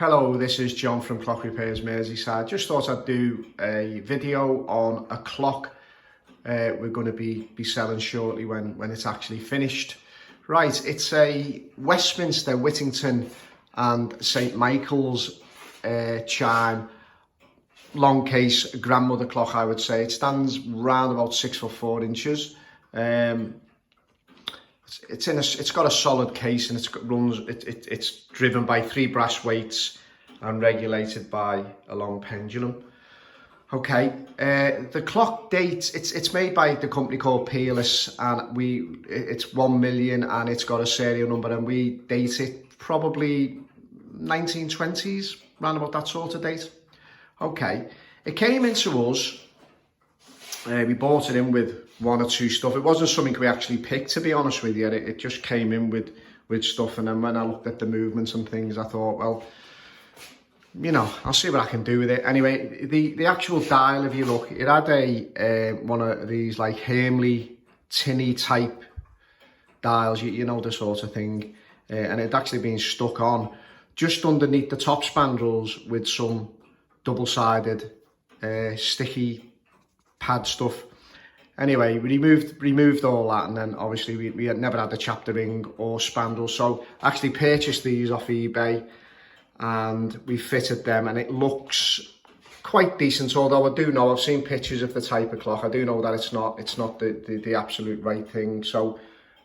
Hello, this is John from Clock Repairs Merseyside. Just thought I'd do a video on a clock we're going to be selling shortly when it's actually finished. Right, it's a Westminster, Whittington and St Michael's chime Longcase grandmother clock, I would say. It stands round about 6'4". It's got a solid case and it's driven by 3 brass weights and regulated by a long pendulum. Okay, the clock date, it's made by the company called Peerless, and it's 1 million and it's got a serial number, and we date it probably 1920s, round about that sort of date. Okay, it came into us, we bought it in with 1 or 2 stuff. It wasn't something we actually picked, to be honest with you. It just came in with stuff, and then when I looked at the movements and things, I thought, well, you know, I'll see what I can do with it. Anyway, the actual dial, if you look, it had a one of these like Hermley tinny type dials, you know, the sort of thing, and it'd actually been stuck on just underneath the top spandrels with some double-sided sticky pad stuff. Anyway, we removed all that, and then obviously we had never had the chapter ring or spandrel, so I actually purchased these off eBay and we fitted them, and it looks quite decent. Although I do know, I've seen pictures of the type of clock, I do know that it's not the absolute right thing. So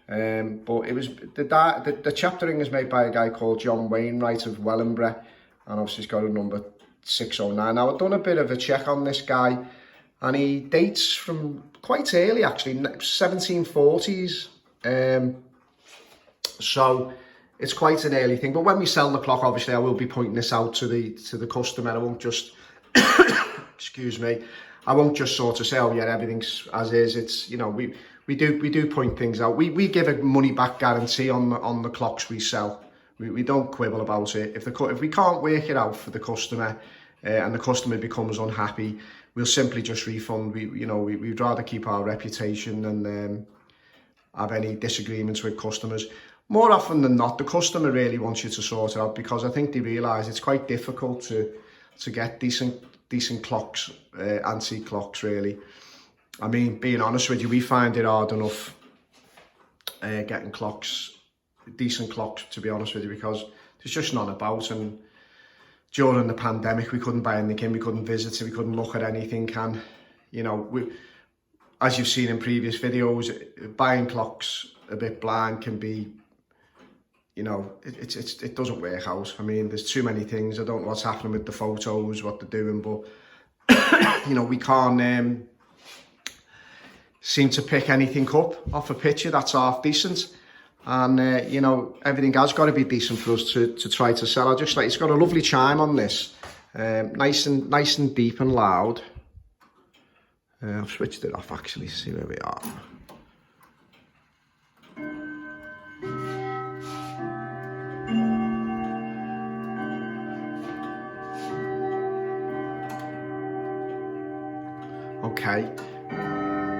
but it was the chapter ring is made by a guy called John Wainwright of Wellingborough, and obviously it's got a number 609. Now I've done a bit of a check on this guy, and he dates from quite early, actually, 1740s. So it's quite an early thing. But when we sell the clock, obviously, I will be pointing this out to the customer. I won't just, excuse me, I won't just sort of say, oh yeah, everything's as is. It's, you know, we do point things out. We give a money back guarantee on the clocks we sell. We don't quibble about it. If we can't work it out for the customer, and the customer becomes unhappy, we'll simply just refund. We'd rather keep our reputation than have any disagreements with customers. More often than not, the customer really wants you to sort it out, because I think they realise it's quite difficult to get decent clocks, antique clocks, really. I mean, being honest with you, we find it hard enough getting decent clocks, to be honest with you, because there's just none about. And during the pandemic, we couldn't buy anything, we couldn't visit, we couldn't look at anything. And, you know, as you've seen in previous videos, buying clocks a bit blind can be, you know, it doesn't work out. I mean, there's too many things. I don't know what's happening with the photos, what they're doing, but, you know, we can't seem to pick anything up off a picture that's half decent. And, you know, everything has got to be decent for us to try to sell. I just like, it's got a lovely chime on this, nice and deep and loud. I've switched it off, actually, see where we are. Okay,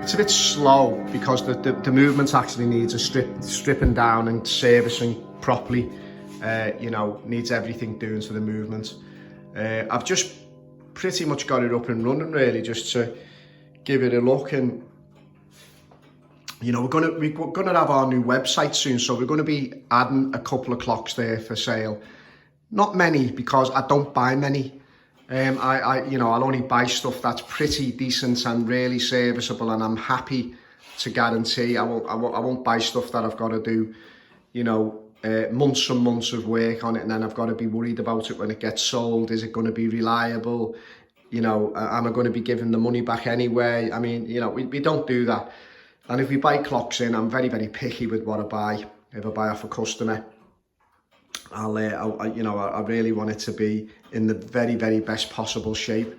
it's a bit slow because the movement actually needs a stripping down and servicing properly. You know, needs everything doing to the movement. I've just pretty much got it up and running, really, just to give it a look. And you know, we're gonna have our new website soon, so we're going to be adding a couple of clocks there for sale. Not many, because I don't buy many. You know, I'll only buy stuff that's pretty decent and really serviceable, and I'm happy to guarantee. I won't buy stuff that I've got to do, you know, months and months of work on it, and then I've got to be worried about it when it gets sold. Is it going to be reliable? You know, am I going to be giving the money back anyway? I mean, you know, we don't do that. And if we buy clocks in, I'm very, very picky with what I buy. If I buy off a customer, you know, I really want it to be in the very, very best possible shape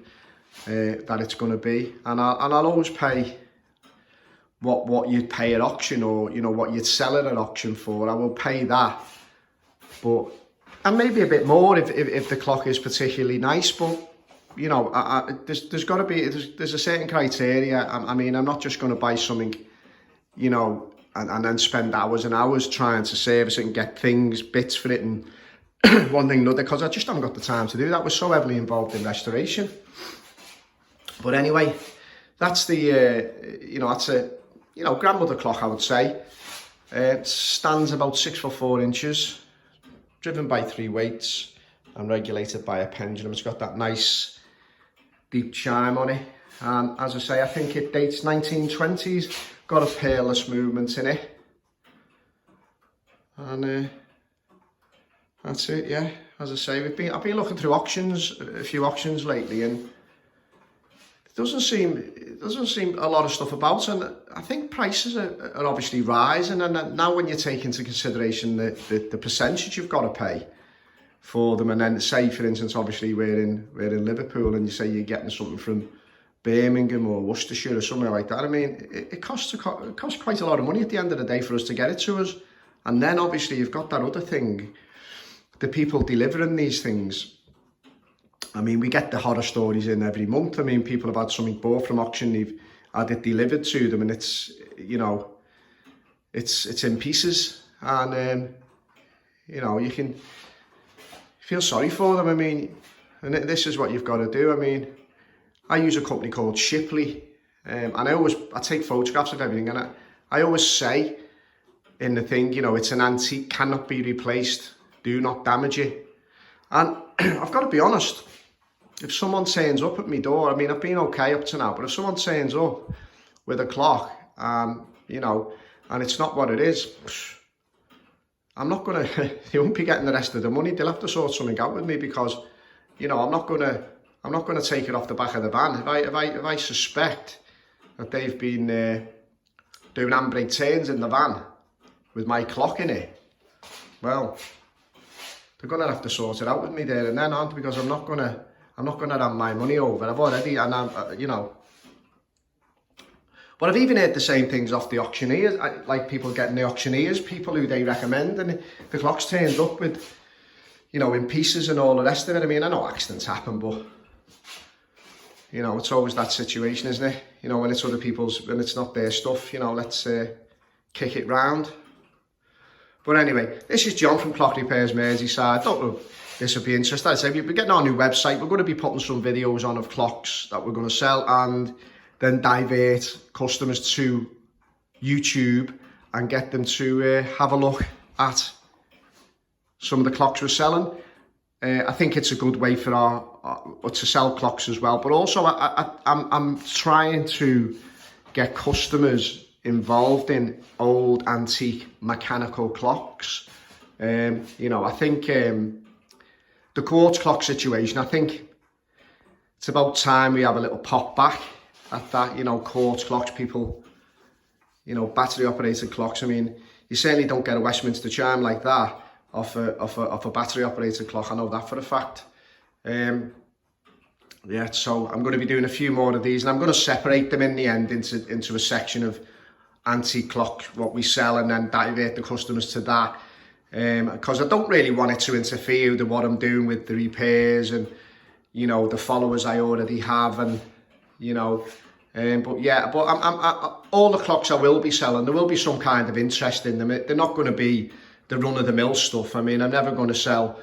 that it's going to be, and I'll always pay what you'd pay at auction, or you know, what you'd sell it at auction for. I will pay that, but and maybe a bit more if the clock is particularly nice. But you know, there's got to be there's a certain criteria. I mean, I'm not just going to buy something, you know, and then spend hours and hours trying to service it and get bits for it, and one thing or another, because I just haven't got the time to do that. We're so heavily involved in restoration. But anyway, that's the, that's a, grandmother clock, I would say. It stands about 6'4", driven by 3 weights and regulated by a pendulum. It's got that nice deep chime on it. And as I say, I think it dates 1920s, got a peerless movement in it. And that's it, yeah. As I say, I've been looking through auctions, a few auctions lately, and it doesn't seem a lot of stuff about. And I think prices are obviously rising. And now when you take into consideration the percentage you've got to pay for them, and then say, for instance, obviously we're in Liverpool, and you say you're getting something from Birmingham or Worcestershire or somewhere like that. I mean, it costs quite a lot of money at the end of the day for us to get it to us. And then obviously you've got that other thing, the people delivering these things. I mean, we get the horror stories in every month. I mean, people have had something bought from auction, they've had it delivered to them, and it's, it's in pieces. And, you can feel sorry for them. I mean, and this is what you've got to do. I mean, I use a company called Shipley, and I take photographs of everything, and I always say in the thing, it's an antique, cannot be replaced, do not damage it. And I've got to be honest, if someone turns up at my door, I mean, I've been okay up to now, but if someone turns up with a clock, and it's not what it is, I'm not going to, they won't be getting the rest of the money. They'll have to sort something out with me, because, I'm not going to take it off the back of the van. If I suspect that they've been doing handbrake turns in the van with my clock in it, well, they're going to have to sort it out with me there and then, aren't they? Because I'm not going to have my money over. I've already, and I'm, But I've even heard the same things off the auctioneers, like people getting the auctioneers, people who they recommend, and the clock's turned up with, in pieces and all the rest of it. I mean, I know accidents happen, but, it's always that situation, isn't it? When it's other people's, when it's not their stuff, let's kick it round. But anyway, this is John from Clock Repairs Merseyside. Don't know if this will be interesting. I'd say we're getting our new website. We're going to be putting some videos on of clocks that we're going to sell, and then divert customers to YouTube and get them to have a look at some of the clocks we're selling. I think it's a good way for our to sell clocks as well. But also, I'm trying to get customers involved in old antique mechanical clocks. I think the quartz clock situation, I think it's about time we have a little pop back at that, quartz clocks, people, battery operated clocks. I mean, you certainly don't get a Westminster chime like that off a battery operated clock. I know that for a fact. Yeah, so I'm going to be doing a few more of these, and I'm going to separate them in the end into a section of antique clock, what we sell, and then divert the customers to that, because I don't really want it to interfere with what I'm doing with the repairs and the followers I already have, and but yeah, but I'm all the clocks I will be selling, there will be some kind of interest in them. They're not going to be the run-of-the-mill stuff. I mean, I'm never going to sell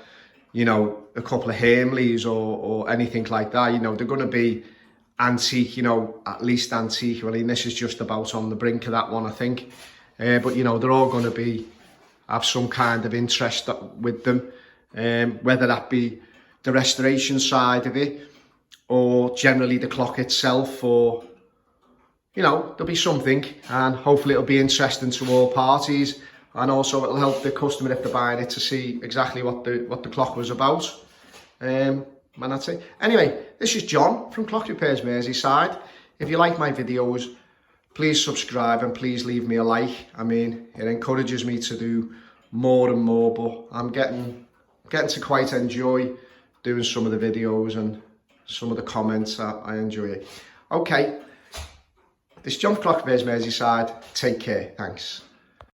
a couple of Hermleys or anything like that. They're going to be antique, at least antique. Well, I mean, this is just about on the brink of that one, I think. But they're all going to have some kind of interest with them, whether that be the restoration side of it, or generally the clock itself, or there'll be something, and hopefully it'll be interesting to all parties, and also it'll help the customer if they're buying it to see exactly what the clock was about. And that's it. Anyway, this is John from Clock Repairs Merseyside. If you like my videos, please subscribe and please leave me a like. I mean, it encourages me to do more and more, but I'm getting to quite enjoy doing some of the videos and some of the comments. I enjoy it. Okay, this is John from Clock Repairs Merseyside. Take care. Thanks.